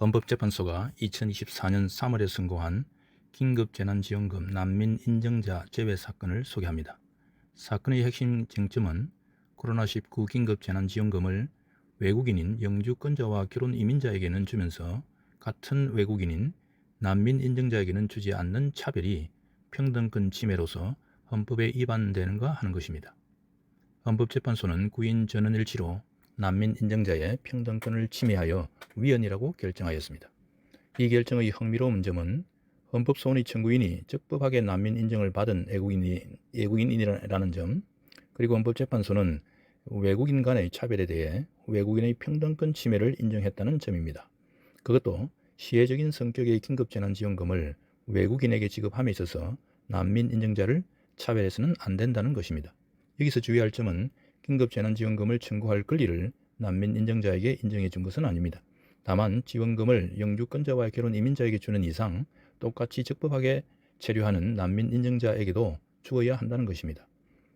헌법재판소가 2024년 3월에 선고한 긴급재난지원금 난민 인정자 제외 사건을 소개합니다. 사건의 핵심 쟁점은 코로나19 긴급재난지원금을 외국인인 영주권자와 결혼 이민자에게는 주면서 같은 외국인인 난민 인정자에게는 주지 않는 차별이 평등권 침해로서 헌법에 위반되는가 하는 것입니다. 헌법재판소는 구인 전원일치로 난민 인정자의 평등권을 침해하여 위헌이라고 결정하였습니다. 이 결정의 흥미로운 점은 헌법소원의 청구인이 적법하게 난민 인정을 받은 외국인이라는 점, 그리고 헌법재판소는 외국인 간의 차별에 대해 외국인의 평등권 침해를 인정했다는 점입니다. 그것도 시혜적인 성격의 긴급재난지원금을 외국인에게 지급함에 있어서 난민 인정자를 차별해서는 안 된다는 것입니다. 여기서 주의할 점은 긴급재난지원금을 청구할 권리를 난민 인정자에게 인정해 준 것은 아닙니다. 다만 지원금을 영주권자와 결혼 이민자에게 주는 이상 똑같이 적법하게 체류하는 난민 인정자에게도 주어야 한다는 것입니다.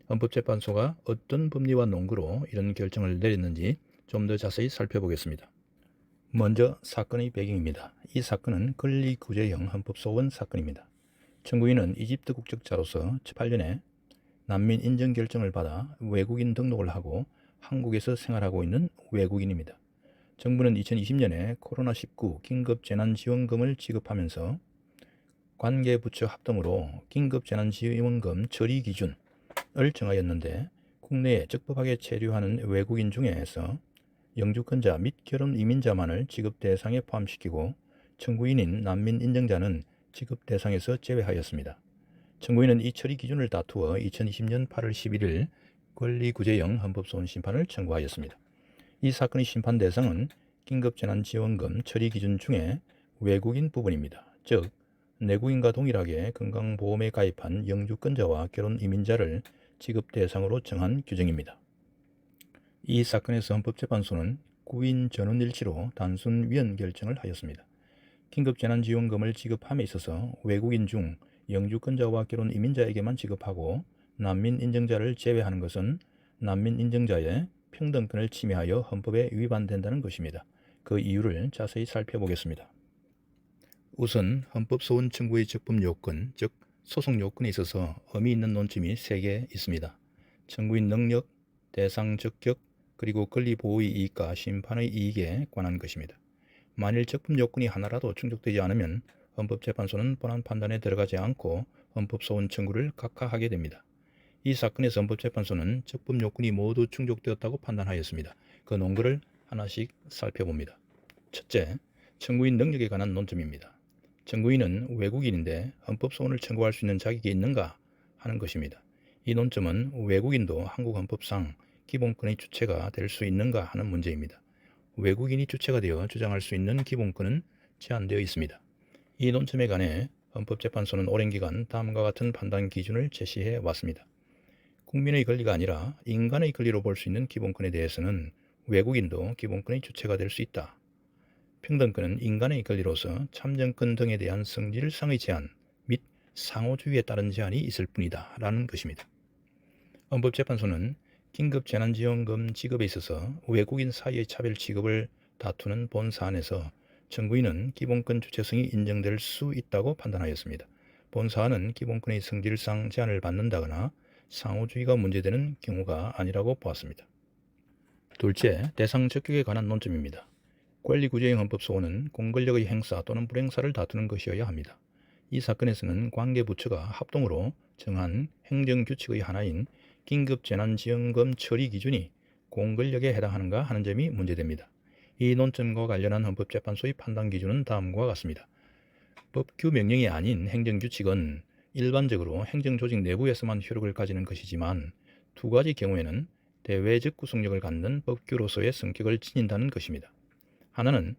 헌법재판소가 어떤 법리와 논거로 이런 결정을 내렸는지 좀 더 자세히 살펴보겠습니다. 먼저 사건의 배경입니다. 이 사건은 권리구제형 헌법소원 사건입니다. 청구인은 이집트 국적자로서 2008년에 난민 인정 결정을 받아 외국인 등록을 하고 한국에서 생활하고 있는 외국인입니다. 정부는 2020년에 코로나19 긴급재난지원금을 지급하면서 관계부처 합동으로 긴급재난지원금 처리 기준을 정하였는데, 국내에 적법하게 체류하는 외국인 중에서 영주권자 및 결혼 이민자만을 지급 대상에 포함시키고 청구인인 난민 인정자는 지급 대상에서 제외하였습니다. 청구인은 이 처리 기준을 다투어 2020년 8월 11일 권리구제형 헌법소원 심판을 청구하였습니다. 이 사건의 심판 대상은 긴급재난지원금 처리 기준 중에 외국인 부분입니다. 즉, 내국인과 동일하게 건강보험에 가입한 영주권자와 결혼 이민자를 지급 대상으로 정한 규정입니다. 이 사건에서 헌법재판소는 구인 전원일치로 단순 위헌 결정을 하였습니다. 긴급재난지원금을 지급함에 있어서 외국인 중 영주권자와 결혼 이민자에게만 지급하고 난민 인정자를 제외하는 것은 난민 인정자의 평등권을 침해하여 헌법에 위반된다는 것입니다. 그 이유를 자세히 살펴보겠습니다. 우선 헌법소원 청구의 적법 요건, 즉 소송 요건에 있어서 의미 있는 논점이 3개 있습니다. 청구인 능력, 대상 적격, 그리고 권리보호의 이익과 심판의 이익에 관한 것입니다. 만일 적법 요건이 하나라도 충족되지 않으면 헌법재판소는 본안 판단에 들어가지 않고 헌법소원 청구를 각하하게 됩니다. 이 사건에서 헌법재판소는 적법 요건이 모두 충족되었다고 판단하였습니다. 그 논거를 하나씩 살펴봅니다. 첫째, 청구인 능력에 관한 논점입니다. 청구인은 외국인인데 헌법소원을 청구할 수 있는 자격이 있는가 하는 것입니다. 이 논점은 외국인도 한국 헌법상 기본권의 주체가 될 수 있는가 하는 문제입니다. 외국인이 주체가 되어 주장할 수 있는 기본권은 제한되어 있습니다. 이 논점에 관해 헌법재판소는 오랜 기간 다음과 같은 판단 기준을 제시해 왔습니다. 국민의 권리가 아니라 인간의 권리로 볼 수 있는 기본권에 대해서는 외국인도 기본권의 주체가 될 수 있다. 평등권은 인간의 권리로서 참정권 등에 대한 성질상의 제한 및 상호주의에 따른 제한이 있을 뿐이다 라는 것입니다. 헌법재판소는 긴급재난지원금 지급에 있어서 외국인 사이의 차별 취급을 다투는 본 사안에서 청구인은 기본권 주체성이 인정될 수 있다고 판단하였습니다. 본 사안은 기본권의 성질상 제한을 받는다거나 상호주의가 문제되는 경우가 아니라고 보았습니다. 둘째, 대상 적격에 관한 논점입니다. 권리구제형 헌법소원은 공권력의 행사 또는 불행사를 다투는 것이어야 합니다. 이 사건에서는 관계부처가 합동으로 정한 행정규칙의 하나인 긴급재난지원금 처리 기준이 공권력에 해당하는가 하는 점이 문제됩니다. 이 논점과 관련한 헌법재판소의 판단 기준은 다음과 같습니다. 법규 명령이 아닌 행정규칙은 일반적으로 행정조직 내부에서만 효력을 가지는 것이지만 두 가지 경우에는 대외적 구속력을 갖는 법규로서의 성격을 지닌다는 것입니다. 하나는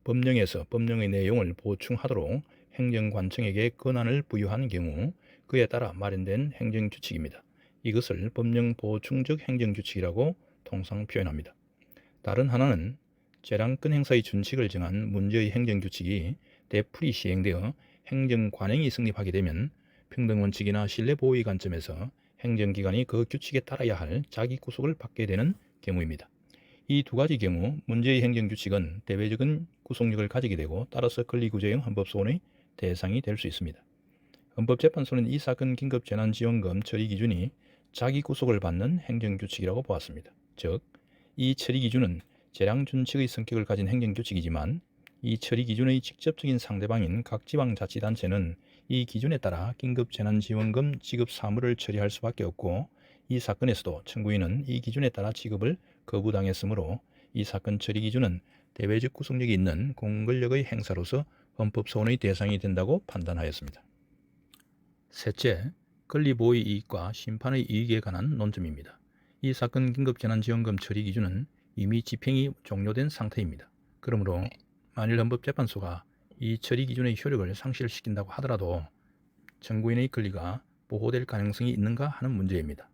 법령에서 법령의 내용을 보충하도록 행정관청에게 권한을 부여한 경우 그에 따라 마련된 행정규칙입니다. 이것을 법령 보충적 행정규칙이라고 통상 표현합니다. 다른 하나는 재량권 행사의 준칙을 정한 문제의 행정규칙이 되풀이 시행되어 행정관행이 성립하게 되면 평등원칙이나 신뢰보호의 관점에서 행정기관이 그 규칙에 따라야 할 자기구속을 받게 되는 경우입니다. 이 두 가지 경우 문제의 행정규칙은 대외적인 구속력을 가지게 되고 따라서 권리구제형 헌법소원의 대상이 될 수 있습니다. 헌법재판소는 이 사건 긴급재난지원금 처리 기준이 자기 구속을 받는 행정규칙이라고 보았습니다. 즉, 이 처리 기준은 재량준칙의 성격을 가진 행정규칙이지만 이 처리 기준의 직접적인 상대방인 각 지방자치단체는 이 기준에 따라 긴급재난지원금 지급 사무를 처리할 수밖에 없고 이 사건에서도 청구인은 이 기준에 따라 지급을 거부당했으므로 이 사건 처리 기준은 대외적 구속력이 있는 공권력의 행사로서 헌법소원의 대상이 된다고 판단하였습니다. 셋째, 권리보호 이익과 심판의 이익에 관한 논점입니다. 이 사건 긴급재난지원금 처리 기준은 이미 집행이 종료된 상태입니다. 그러므로 만일 헌법재판소가 이 처리 기준의 효력을 상실시킨다고 하더라도 청구인의 권리가 보호될 가능성이 있는가 하는 문제입니다.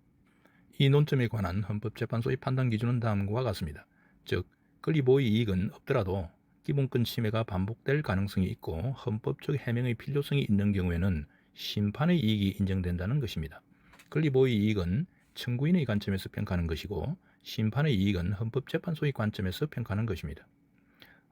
이 논점에 관한 헌법재판소의 판단 기준은 다음과 같습니다. 즉, 권리보호 이익은 없더라도 기본권 침해가 반복될 가능성이 있고 헌법적 해명의 필요성이 있는 경우에는 심판의 이익이 인정된다는 것입니다. 권리보호 이익은 청구인의 관점에서 평가하는 것이고 심판의 이익은 헌법재판소의 관점에서 평가하는 것입니다.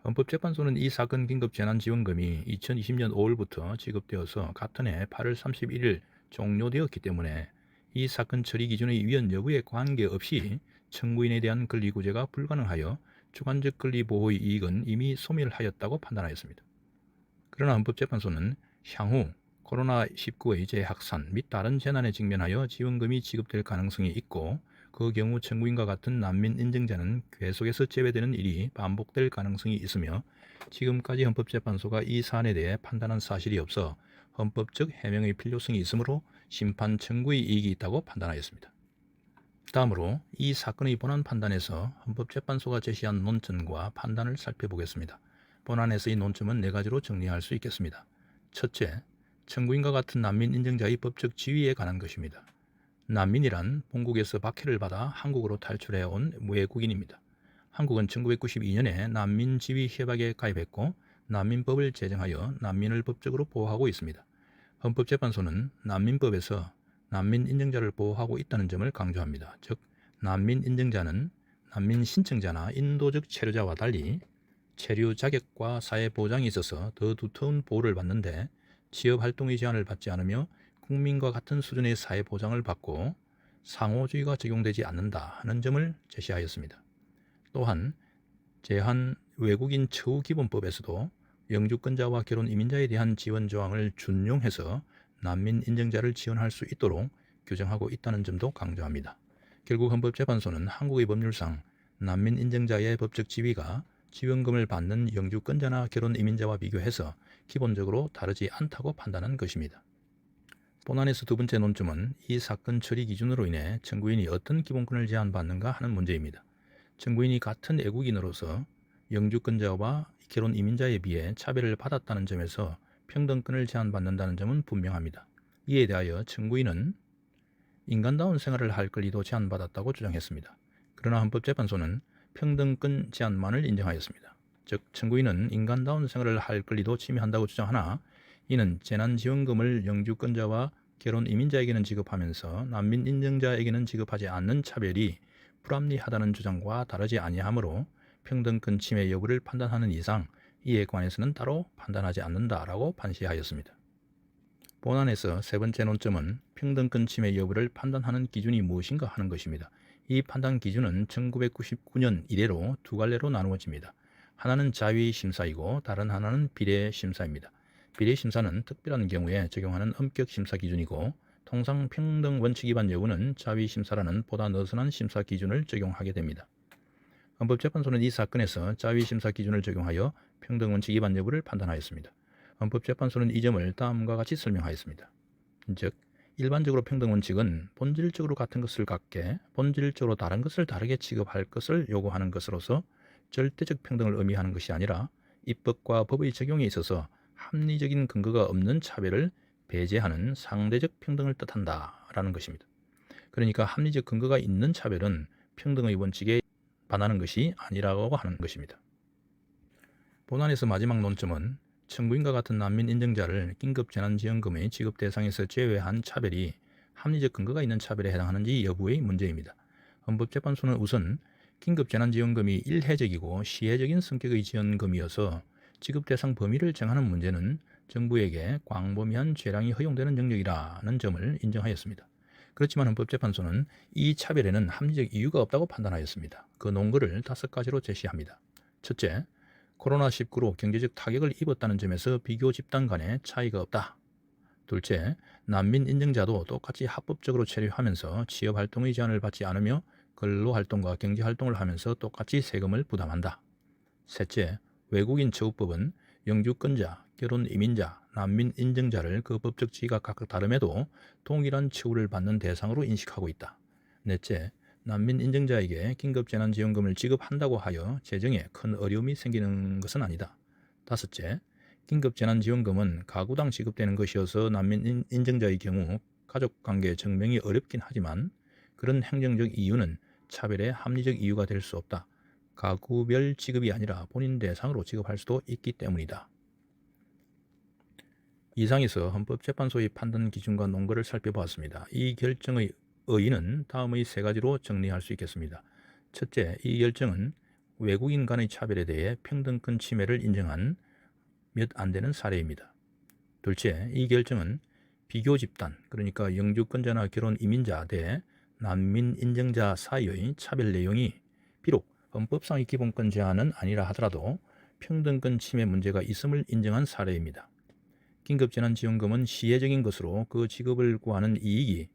헌법재판소는 이 사건 긴급재난지원금이 2020년 5월부터 지급되어서 같은 해 8월 31일 종료되었기 때문에 이 사건 처리 기준의 위헌 여부에 관계없이 청구인에 대한 권리구제가 불가능하여 주관적 권리보호의 이익은 이미 소멸하였다고 판단하였습니다. 그러나 헌법재판소는 향후 코로나19의 재확산 및 다른 재난에 직면하여 지원금이 지급될 가능성이 있고 그 경우 청구인과 같은 난민 인정자는 계속해서 제외되는 일이 반복될 가능성이 있으며 지금까지 헌법재판소가 이 사안에 대해 판단한 사실이 없어 헌법적 해명의 필요성이 있으므로 심판 청구의 이익이 있다고 판단하였습니다. 다음으로 이 사건의 본안 판단에서 헌법재판소가 제시한 논점과 판단을 살펴보겠습니다. 본안에서의 논점은 4가지로 정리할 수 있겠습니다. 첫째, 청구인과 같은 난민 인정자의 법적 지위에 관한 것입니다. 난민이란 본국에서 박해를 받아 한국으로 탈출해온 외국인입니다. 한국은 1992년에 난민 지위 협약에 가입했고 난민법을 제정하여 난민을 법적으로 보호하고 있습니다. 헌법재판소는 난민법에서 난민 인정자를 보호하고 있다는 점을 강조합니다. 즉, 난민 인정자는 난민 신청자나 인도적 체류자와 달리 체류 자격과 사회 보장이 있어서 더 두터운 보호를 받는데 취업활동의 제한을 받지 않으며 국민과 같은 수준의 사회 보장을 받고 상호주의가 적용되지 않는다 하는 점을 제시하였습니다. 또한 제한 외국인 처우기본법에서도 영주권자와 결혼 이민자에 대한 지원 조항을 준용해서 난민 인정자를 지원할 수 있도록 규정하고 있다는 점도 강조합니다. 결국 헌법재판소는 한국의 법률상 난민 인정자의 법적 지위가 지원금을 받는 영주권자나 결혼 이민자와 비교해서 기본적으로 다르지 않다고 판단한 것입니다. 본안에서 두 번째 논점은 이 사건 처리 기준으로 인해 청구인이 어떤 기본권을 제한받는가 하는 문제입니다. 청구인이 같은 애국인으로서 영주권자와 결혼 이민자에 비해 차별을 받았다는 점에서 평등권을 제한받는다는 점은 분명합니다. 이에 대하여 청구인은 인간다운 생활을 할 권리도 제한받았다고 주장했습니다. 그러나 헌법재판소는 평등권 제한만을 인정하였습니다. 즉, 청구인은 인간다운 생활을 할 권리도 침해한다고 주장하나 이는 재난지원금을 영주권자와 결혼 이민자에게는 지급하면서 난민 인정자에게는 지급하지 않는 차별이 불합리하다는 주장과 다르지 아니하므로 평등권 침해 여부를 판단하는 이상 이에 관해서는 따로 판단하지 않는다라고 판시하였습니다. 본안에서 세 번째 논점은 평등권 침해 여부를 판단하는 기준이 무엇인가 하는 것입니다. 이 판단 기준은 1999년 이래로 두 갈래로 나누어집니다. 하나는 자위심사이고 다른 하나는 비례심사입니다. 비례심사는 특별한 경우에 적용하는 엄격심사 기준이고 통상 평등 원칙 위반 여부는 자위심사라는 보다 느슨한 심사 기준을 적용하게 됩니다. 헌법재판소는 이 사건에서 자위심사 기준을 적용하여 평등 원칙 위반 여부를 판단하였습니다. 헌법재판소는 이 점을 다음과 같이 설명하였습니다. 즉, 일반적으로 평등 원칙은 본질적으로 같은 것을 갖게 본질적으로 다른 것을 다르게 취급할 것을 요구하는 것으로서 절대적 평등을 의미하는 것이 아니라 입법과 법의 적용에 있어서 합리적인 근거가 없는 차별을 배제하는 상대적 평등을 뜻한다라는 것입니다. 그러니까 합리적 근거가 있는 차별은 평등의 원칙에 반하는 것이 아니라고 하는 것입니다. 본안에서 마지막 논점은 청구인과 같은 난민 인정자를 긴급재난지원금의 지급 대상에서 제외한 차별이 합리적 근거가 있는 차별에 해당하는지 여부의 문제입니다. 헌법재판소는 우선 긴급재난지원금이 일회적이고 시혜적인 성격의 지원금이어서 지급 대상 범위를 정하는 문제는 정부에게 광범위한 재량이 허용되는 영역이라는 점을 인정하였습니다. 그렇지만 헌법재판소는 이 차별에는 합리적 이유가 없다고 판단하였습니다. 그 논거를 5가지로 제시합니다. 첫째, 코로나19로 경제적 타격을 입었다는 점에서 비교 집단 간의 차이가 없다. 둘째, 난민 인증자도 똑같이 합법적으로 체류하면서 취업활동의 제한을 받지 않으며 근로활동과 경제활동을 하면서 똑같이 세금을 부담한다. 셋째, 외국인 처우법은 영주권자, 결혼 이민자, 난민 인증자를 그 법적 지위가 각각 다름에도 동일한 처우를 받는 대상으로 인식하고 있다. 넷째, 난민 인증자에게 긴급재난지원금을 지급한다고 하여 재정에 큰 어려움이 생기는 것은 아니다. 다섯째, 긴급재난지원금은 가구당 지급되는 것이어서 난민 인증자의 경우 가족관계 증명이 어렵긴 하지만 그런 행정적 이유는 차별의 합리적 이유가 될 수 없다. 가구별 지급이 아니라 본인 대상으로 지급할 수도 있기 때문이다. 이상에서 헌법재판소의 판단 기준과 논거를 살펴보았습니다. 이 결정의 의의는 다음의 3가지로 정리할 수 있겠습니다. 첫째, 이 결정은 외국인 간의 차별에 대해 평등권 침해를 인정한 몇 안 되는 사례입니다. 둘째, 이 결정은 비교 집단, 그러니까 영주권자나 결혼 이민자 대 난민 인증자 사이의 차별 내용이 비록 헌법상의 기본권 제한은 아니라 하더라도 평등권 침해 문제가 있음을 인정한 사례입니다. 긴급재난지원금은 시혜적인 것으로 그 지급을 구하는 이익이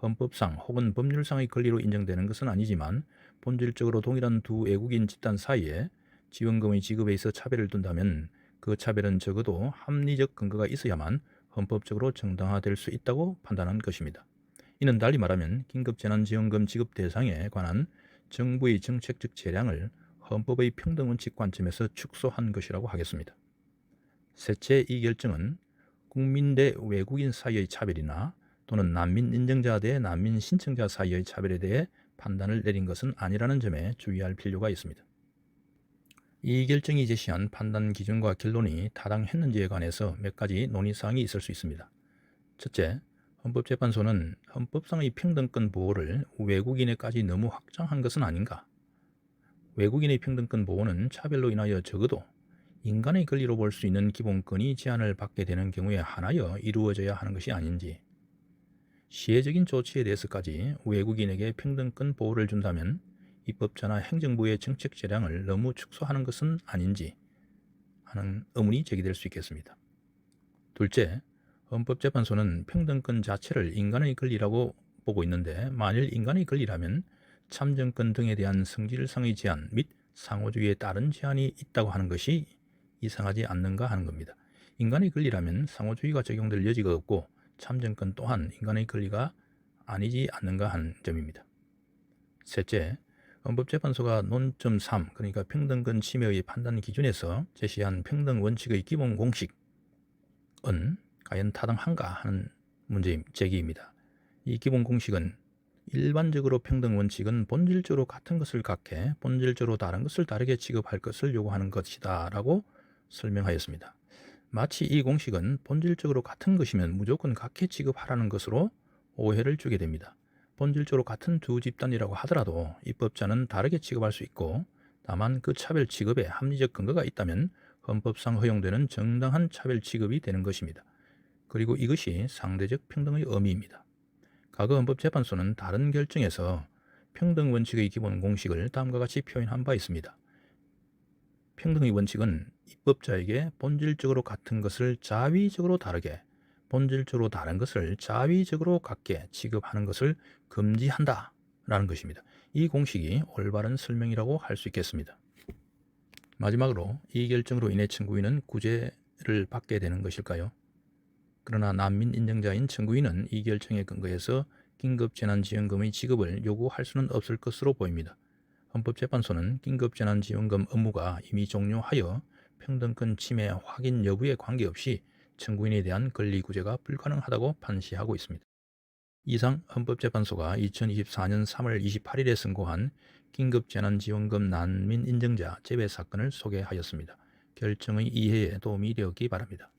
헌법상 혹은 법률상의 권리로 인정되는 것은 아니지만 본질적으로 동일한 두 외국인 집단 사이에 지원금의 지급에 있어 차별을 둔다면 그 차별은 적어도 합리적 근거가 있어야만 헌법적으로 정당화될 수 있다고 판단한 것입니다. 이는 달리 말하면 긴급재난지원금 지급 대상에 관한 정부의 정책적 재량을 헌법의 평등원칙 관점에서 축소한 것이라고 하겠습니다. 셋째, 이 결정은 국민 대 외국인 사이의 차별이나 또는 난민 인증자 대 난민 신청자 사이의 차별에 대해 판단을 내린 것은 아니라는 점에 주의할 필요가 있습니다. 이 결정이 제시한 판단 기준과 결론이 타당했는지에 관해서 몇 가지 논의사항이 있을 수 있습니다. 첫째, 헌법재판소는 헌법상의 평등권 보호를 외국인에까지 너무 확장한 것은 아닌가? 외국인의 평등권 보호는 차별로 인하여 적어도 인간의 권리로 볼 수 있는 기본권이 제한을 받게 되는 경우에 한하여 이루어져야 하는 것이 아닌지, 시혜적인 조치에 대해서까지 외국인에게 평등권 보호를 준다면 입법자나 행정부의 정책 재량을 너무 축소하는 것은 아닌지 하는 의문이 제기될 수 있겠습니다. 둘째, 헌법재판소는 평등권 자체를 인간의 권리라고 보고 있는데 만일 인간의 권리라면 참정권 등에 대한 성질상의 제한 및 상호주의에 따른 제한이 있다고 하는 것이 이상하지 않는가 하는 겁니다. 인간의 권리라면 상호주의가 적용될 여지가 없고 참정권 또한 인간의 권리가 아니지 않는가 하는 점입니다. 셋째, 헌법재판소가 논점 3, 그러니까 평등권 침해의 판단 기준에서 제시한 평등원칙의 기본 공식은 과연 타당한가 하는 문제 제기입니다. 이 기본 공식은 일반적으로 평등원칙은 본질적으로 같은 것을 갖게 본질적으로 다른 것을 다르게 취급할 것을 요구하는 것이다 라고 설명하였습니다. 마치 이 공식은 본질적으로 같은 것이면 무조건 같게 취급하라는 것으로 오해를 주게 됩니다. 본질적으로 같은 두 집단이라고 하더라도 입법자는 다르게 취급할 수 있고 다만 그 차별 취급에 합리적 근거가 있다면 헌법상 허용되는 정당한 차별 취급이 되는 것입니다. 그리고 이것이 상대적 평등의 의미입니다. 과거 헌법재판소는 다른 결정에서 평등원칙의 기본 공식을 다음과 같이 표현한 바 있습니다. 평등의 원칙은 입법자에게 본질적으로 같은 것을 자위적으로 다르게, 본질적으로 다른 것을 자위적으로 같게 취급하는 것을 금지한다 라는 것입니다. 이 공식이 올바른 설명이라고 할 수 있겠습니다. 마지막으로 이 결정으로 인해 청구인은 구제를 받게 되는 것일까요? 그러나 난민 인증자인 청구인은 이 결정에 근거해서 긴급재난지원금의 지급을 요구할 수는 없을 것으로 보입니다. 헌법재판소는 긴급재난지원금 업무가 이미 종료하여 평등권 침해 확인 여부에 관계없이 청구인에 대한 권리구제가 불가능하다고 판시하고 있습니다. 이상 헌법재판소가 2024년 3월 28일에 선고한 긴급재난지원금 난민 인증자 제외 사건을 소개하였습니다. 결정의 이해에 도움이 되었기 바랍니다.